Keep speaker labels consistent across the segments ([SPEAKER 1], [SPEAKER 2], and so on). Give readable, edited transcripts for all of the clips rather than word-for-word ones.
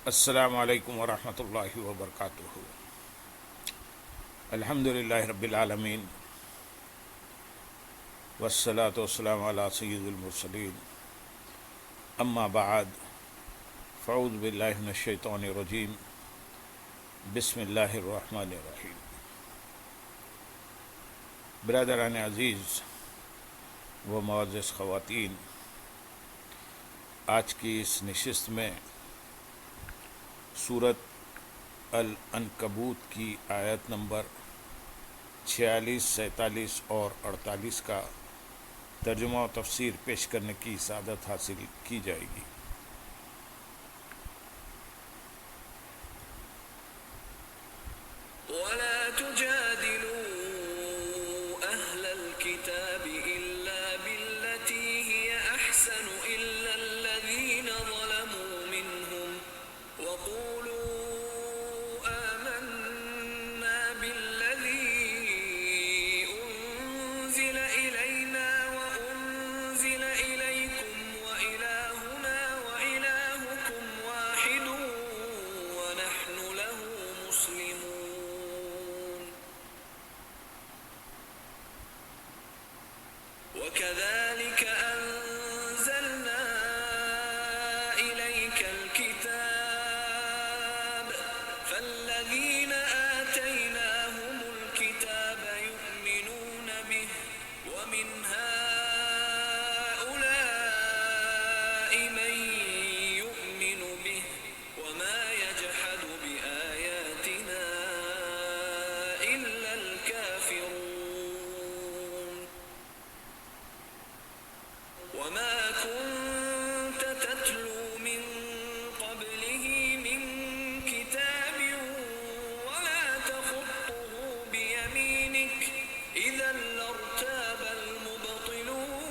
[SPEAKER 1] السلام علیکم ورحمۃ اللہ وبرکاتہ۔ الحمد للہ رب العالمین والصلاة والسلام علی سید المرسلین، اما بعد فاعوذ باللہ من الشیطان الرجیم، بسم اللہ الرحمن الرحیم۔ برادران عزیز و معزز خواتین، آج کی اس نشست میں سورۃ العنکبوت کی آیت نمبر 46، 47 اور 48 کا ترجمہ و تفسیر پیش کرنے کی سعادت حاصل کی جائے گی۔
[SPEAKER 2] ولا تجادلوا أهل الكتاب إلا بالتي هي أحسن إلا الذين ظلموا منهم وقولوا آمنا بالذي أنزل إلينا وأنزل إليكم وإلهنا وإلهكم واحد ونحن له مسلمون وكذلك أنزلنا إليك الكتاب فالذين آتيناهم الكتاب يؤمنون به ومن هؤلاء من يؤمن به وما يجحد بآياتنا إلا الكافرون وما كنت تتلو من قبله من كتاب ولا تخطه بيمينك إذا لارتاب المبطلون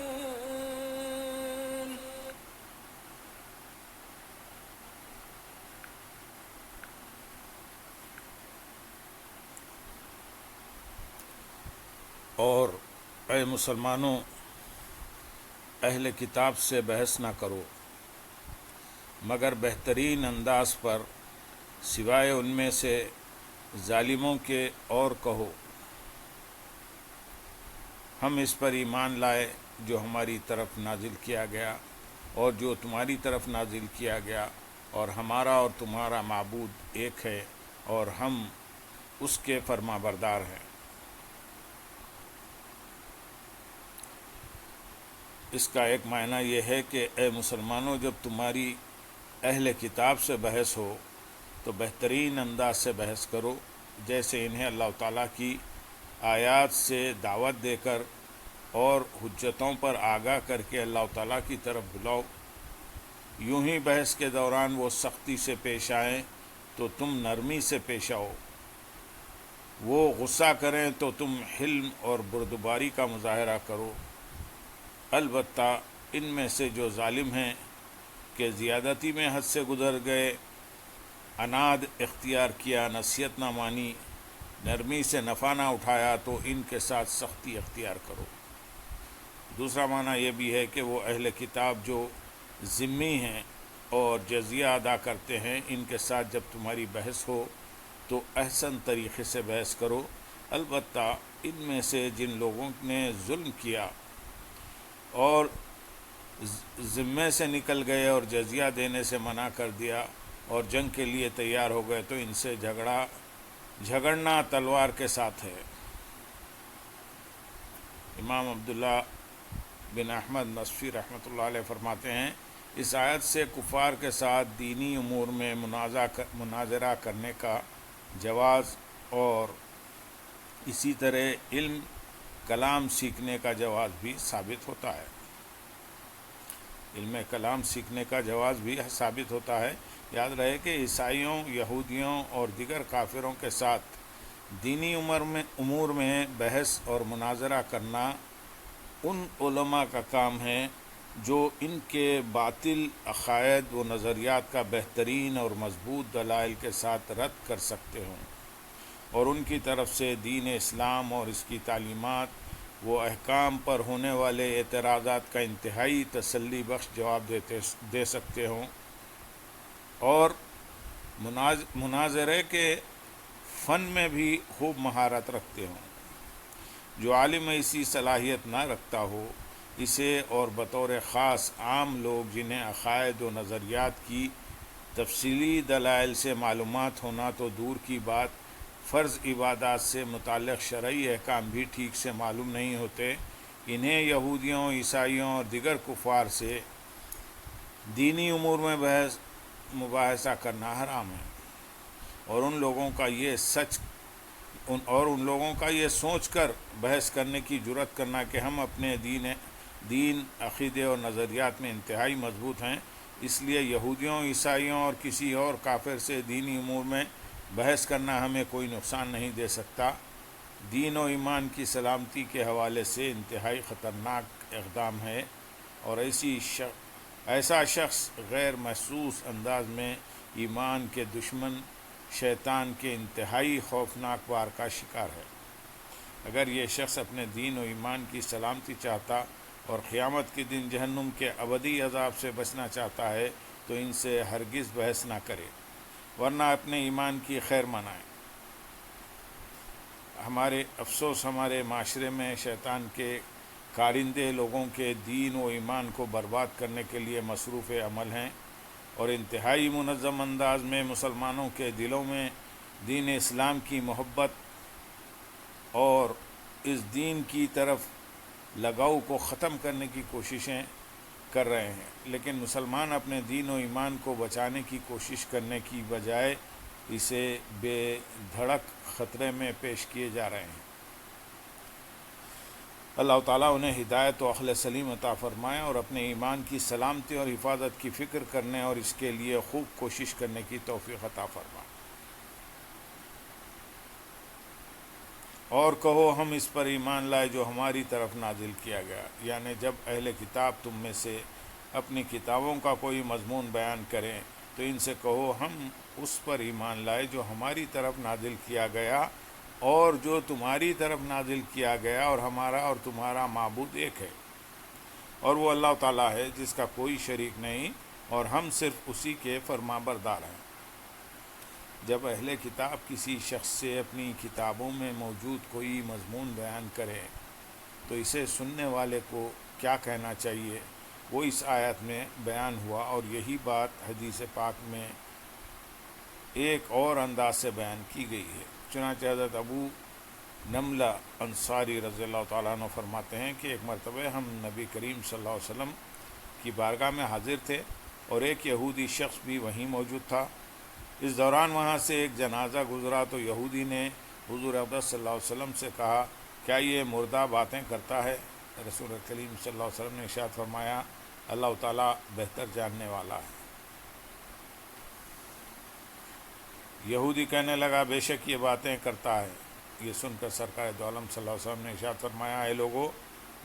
[SPEAKER 1] اور اے مسلمانوں، اہل کتاب سے بحث نہ کرو مگر بہترین انداز پر، سوائے ان میں سے ظالموں کے، اور کہو ہم اس پر ایمان لائے جو ہماری طرف نازل کیا گیا اور جو تمہاری طرف نازل کیا گیا، اور ہمارا اور تمہارا معبود ایک ہے اور ہم اس کے فرما بردار ہیں۔ اس کا ایک معنی یہ ہے کہ اے مسلمانوں، جب تمہاری اہل کتاب سے بحث ہو تو بہترین انداز سے بحث کرو، جیسے انہیں اللہ تعالیٰ کی آیات سے دعوت دے کر اور حجتوں پر آگاہ کر کے اللہ تعالیٰ کی طرف بلاؤ۔ یوں ہی بحث کے دوران وہ سختی سے پیش آئیں تو تم نرمی سے پیش آؤ، وہ غصہ کریں تو تم حلم اور بردباری کا مظاہرہ کرو۔ البتہ ان میں سے جو ظالم ہیں کہ زیادتی میں حد سے گزر گئے، عناد اختیار کیا، نصیحت نہ مانی، نرمی سے نفع نہ اٹھایا، تو ان کے ساتھ سختی اختیار کرو۔ دوسرا معنی یہ بھی ہے کہ وہ اہل کتاب جو ذمی ہیں اور جزیہ ادا کرتے ہیں، ان کے ساتھ جب تمہاری بحث ہو تو احسن طریقے سے بحث کرو۔ البتہ ان میں سے جن لوگوں نے ظلم کیا اور ذمے سے نکل گئے اور جزیہ دینے سے منع کر دیا اور جنگ کے لیے تیار ہو گئے، تو ان سے جھگڑنا تلوار کے ساتھ ہے۔ امام عبداللہ بن احمد نصفی رحمۃ اللہ علیہ فرماتے ہیں، اس آیت سے کفار کے ساتھ دینی امور میں مناظرہ کرنے کا جواز اور اسی طرح علم کلام سیکھنے کا جواز بھی ثابت ہوتا ہے۔ علم کلام سیکھنے کا جواز بھی ثابت ہوتا ہے۔ یاد رہے کہ عیسائیوں، یہودیوں اور دیگر کافروں کے ساتھ دینی امور میں بحث اور مناظرہ کرنا ان علماء کا کام ہے جو ان کے باطل عقائد و نظریات کا بہترین اور مضبوط دلائل کے ساتھ رد کر سکتے ہوں، اور ان کی طرف سے دین اسلام اور اس کی تعلیمات وہ احکام پر ہونے والے اعتراضات کا انتہائی تسلی بخش جواب دے سکتے ہوں، اور مناظرے کے فن میں بھی خوب مہارت رکھتے ہوں۔ جو عالم ایسی صلاحیت نہ رکھتا ہو، اسے اور بطور خاص عام لوگ جنہیں عقائد و نظریات کی تفصیلی دلائل سے معلومات ہونا تو دور کی بات، فرض عبادات سے متعلق شرعی احکام بھی ٹھیک سے معلوم نہیں ہوتے، انہیں یہودیوں، عیسائیوں اور دیگر کفار سے دینی امور میں مباحثہ کرنا حرام ہے، اور ان لوگوں کا یہ سوچ کر بحث کرنے کی جرأت کرنا کہ ہم اپنے دین، عقیدے اور نظریات میں انتہائی مضبوط ہیں، اس لیے یہودیوں، عیسائیوں اور کسی اور کافر سے دینی امور میں بحث کرنا ہمیں کوئی نقصان نہیں دے سکتا، دین و ایمان کی سلامتی کے حوالے سے انتہائی خطرناک اقدام ہے، اور ایسا شخص غیر محسوس انداز میں ایمان کے دشمن شیطان کے انتہائی خوفناک وار کا شکار ہے۔ اگر یہ شخص اپنے دین و ایمان کی سلامتی چاہتا اور قیامت کے دن جہنم کے ابدی عذاب سے بچنا چاہتا ہے تو ان سے ہرگز بحث نہ کرے، ورنہ اپنے ایمان کی خیر منائے۔ ہمارے معاشرے میں شیطان کے کارندے لوگوں کے دین و ایمان کو برباد کرنے کے لیے مصروف عمل ہیں، اور انتہائی منظم انداز میں مسلمانوں کے دلوں میں دین اسلام کی محبت اور اس دین کی طرف لگاؤ کو ختم کرنے کی کوششیں کر رہے ہیں، لیکن مسلمان اپنے دین و ایمان کو بچانے کی کوشش کرنے کی بجائے اسے بے دھڑک خطرے میں پیش کیے جا رہے ہیں۔ اللہ تعالیٰ انہیں ہدایت و عقل سلیم عطا فرمائے اور اپنے ایمان کی سلامتی اور حفاظت کی فکر کرنے اور اس کے لیے خوب کوشش کرنے کی توفیق عطا فرمائے۔ اور کہو ہم اس پر ایمان لائے جو ہماری طرف نازل کیا گیا، یعنی جب اہل کتاب تم میں سے اپنی کتابوں کا کوئی مضمون بیان کریں تو ان سے کہو ہم اس پر ایمان لائے جو ہماری طرف نازل کیا گیا اور جو تمہاری طرف نازل کیا گیا، اور ہمارا اور تمہارا معبود ایک ہے، اور وہ اللہ تعالیٰ ہے جس کا کوئی شریک نہیں، اور ہم صرف اسی کے فرما بردار ہیں۔ جب اہل کتاب کسی شخص سے اپنی کتابوں میں موجود کوئی مضمون بیان کرے تو اسے سننے والے کو کیا کہنا چاہیے، وہ اس آیت میں بیان ہوا، اور یہی بات حدیث پاک میں ایک اور انداز سے بیان کی گئی ہے۔ چنانچہ حضرت ابو نملہ انصاری رضی اللہ تعالیٰ عنہ فرماتے ہیں کہ ایک مرتبہ ہم نبی کریم صلی اللہ علیہ وسلم کی بارگاہ میں حاضر تھے اور ایک یہودی شخص بھی وہیں موجود تھا۔ اس دوران وہاں سے ایک جنازہ گزرا تو یہودی نے حضور اقدس صلی اللہ علیہ وسلم سے کہا، کیا یہ مردہ باتیں کرتا ہے؟ رسول کریم صلی اللہ علیہ وسلم نے ارشاد فرمایا، اللہ تعالیٰ بہتر جاننے والا ہے۔ یہودی کہنے لگا، بے شک یہ باتیں کرتا ہے۔ یہ سن کر سرکار دو عالم صلی اللہ علیہ وسلم نے ارشاد فرمایا، اے لوگو،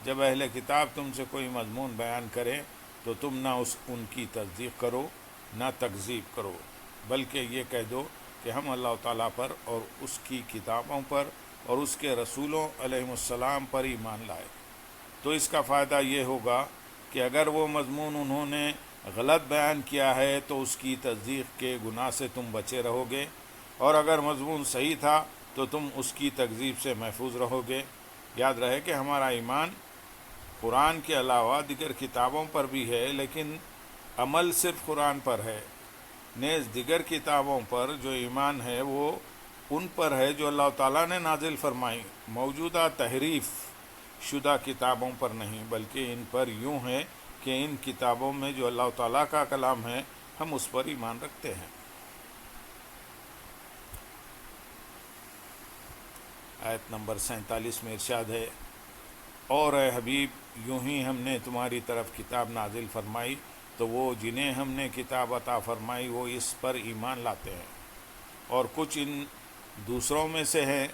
[SPEAKER 1] جب اہل کتاب تم سے کوئی مضمون بیان کرے تو تم نہ ان کی تصدیق کرو نہ تکذیب کرو، بلکہ یہ کہہ دو کہ ہم اللہ تعالیٰ پر اور اس کی کتابوں پر اور اس کے رسولوں علیہ السلام پر ایمان لائے۔ تو اس کا فائدہ یہ ہوگا کہ اگر وہ مضمون انہوں نے غلط بیان کیا ہے تو اس کی تصدیق کے گناہ سے تم بچے رہو گے، اور اگر مضمون صحیح تھا تو تم اس کی تکذیب سے محفوظ رہو گے۔ یاد رہے کہ ہمارا ایمان قرآن کے علاوہ دیگر کتابوں پر بھی ہے، لیکن عمل صرف قرآن پر ہے۔ نیز دیگر کتابوں پر جو ایمان ہے وہ ان پر ہے جو اللہ تعالیٰ نے نازل فرمائی، موجودہ تحریف شدہ کتابوں پر نہیں، بلکہ ان پر یوں ہے کہ ان کتابوں میں جو اللہ تعالیٰ کا کلام ہے ہم اس پر ایمان رکھتے ہیں۔ آیت نمبر 47 میں ارشاد ہے، اور اے حبیب یوں ہی ہم نے تمہاری طرف کتاب نازل فرمائی تو وہ جنہیں ہم نے کتاب عطا فرمائی وہ اس پر ایمان لاتے ہیں، اور کچھ ان دوسروں میں سے ہیں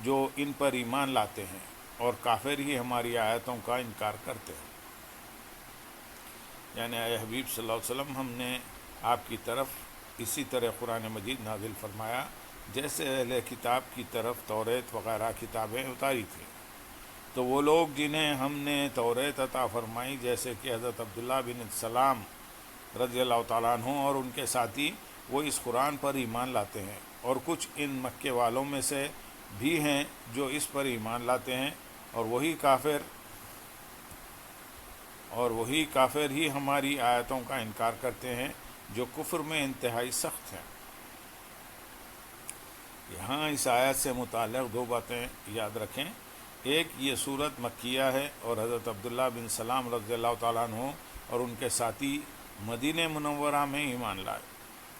[SPEAKER 1] جو ان پر ایمان لاتے ہیں، اور کافر ہی ہماری آیتوں کا انکار کرتے ہیں۔ یعنی اے حبیب صلی اللہ علیہ وسلم، ہم نے آپ کی طرف اسی طرح قرآن مجید نازل فرمایا جیسے اہل کتاب کی طرف توریت وغیرہ کتابیں اتاری تھیں۔ تو وہ لوگ جنہیں ہم نے توریت عطا فرمائی جیسے کہ حضرت عبداللہ بن سلام رضی اللہ تعالیٰ عنہ اور ان کے ساتھی، وہ اس قرآن پر ایمان لاتے ہیں، اور کچھ ان مکے والوں میں سے بھی ہیں جو اس پر ایمان لاتے ہیں، اور وہی کافر ہی ہماری آیتوں کا انکار کرتے ہیں، جو کفر میں انتہائی سخت ہیں۔ یہاں اس آیت سے متعلق دو باتیں یاد رکھیں۔ ایک، یہ صورت مکیہ ہے اور حضرت عبداللہ بن سلام رضی اللہ تعالیٰ عنہ اور ان کے ساتھی مدینہ منورہ میں ایمان لائے۔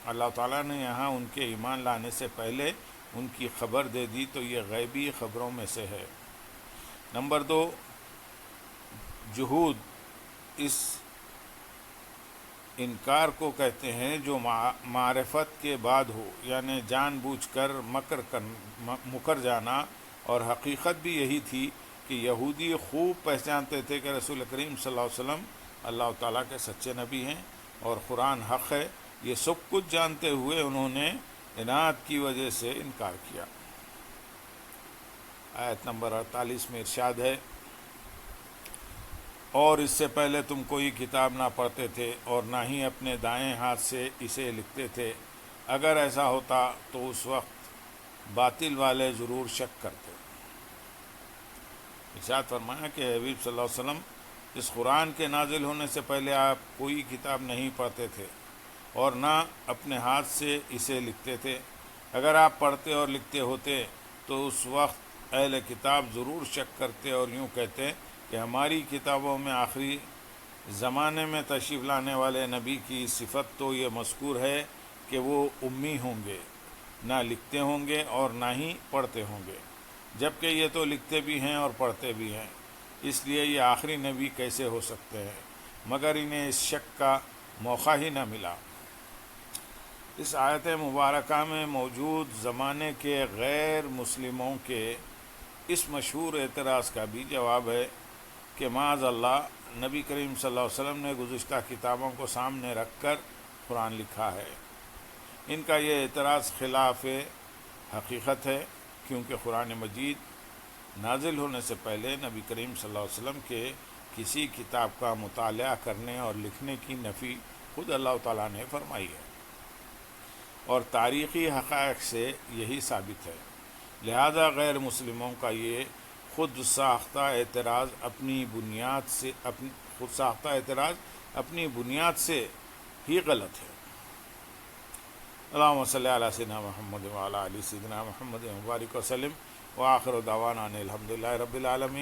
[SPEAKER 1] اللہ تعالیٰ نے یہاں ان کے ایمان لانے سے پہلے ان کی خبر دے دی، تو یہ غیبی خبروں میں سے ہے۔ نمبر دو، جہود اس انکار کو کہتے ہیں جو معرفت کے بعد ہو، یعنی جان بوجھ کر مکر جانا، اور حقیقت بھی یہی تھی کہ یہودی خوب پہچانتے تھے کہ رسول کریم صلی اللہ علیہ وسلم اللہ تعالیٰ کے سچے نبی ہیں اور قرآن حق ہے۔ یہ سب کچھ جانتے ہوئے انہوں نے عناد کی وجہ سے انکار کیا۔ آیت نمبر 48 میں ارشاد ہے، اور اس سے پہلے تم کوئی کتاب نہ پڑھتے تھے اور نہ ہی اپنے دائیں ہاتھ سے اسے لکھتے تھے، اگر ایسا ہوتا تو اس وقت باطل والے ضرور شک کرتے۔ ارشاد فرمایا کہ حبیب صلی اللہ علیہ وسلم، اس قرآن کے نازل ہونے سے پہلے آپ کوئی کتاب نہیں پڑھتے تھے اور نہ اپنے ہاتھ سے اسے لکھتے تھے، اگر آپ پڑھتے اور لکھتے ہوتے تو اس وقت اہل کتاب ضرور شک کرتے اور یوں کہتے کہ ہماری کتابوں میں آخری زمانے میں تشریف لانے والے نبی کی صفت تو یہ مذکور ہے کہ وہ امی ہوں گے، نہ لکھتے ہوں گے اور نہ ہی پڑھتے ہوں گے، جبکہ یہ تو لکھتے بھی ہیں اور پڑھتے بھی ہیں، اس لیے یہ آخری نبی کیسے ہو سکتے ہیں؟ مگر انہیں اس شک کا موقع ہی نہ ملا۔ اس آیت مبارکہ میں موجود زمانے کے غیر مسلموں کے اس مشہور اعتراض کا بھی جواب ہے کہ معاذ اللہ، نبی کریم صلی اللہ علیہ وسلم نے گزشتہ کتابوں کو سامنے رکھ کر قرآن لکھا ہے۔ ان کا یہ اعتراض خلاف حقیقت ہے، کیونکہ قرآن مجید نازل ہونے سے پہلے نبی کریم صلی اللہ علیہ وسلم کے کسی کتاب کا مطالعہ کرنے اور لکھنے کی نفی خود اللہ تعالیٰ نے فرمائی ہے، اور تاریخی حقائق سے یہی ثابت ہے۔ لہذا غیر مسلموں کا یہ خود ساختہ اعتراض اپنی بنیاد سے ہی غلط ہے۔ اللہم صلی علی سیدنا محمد وعلی آل سیدنا محمد مبارک وسلم، وآخر دعوانا ان الحمدللہ رب العالمین۔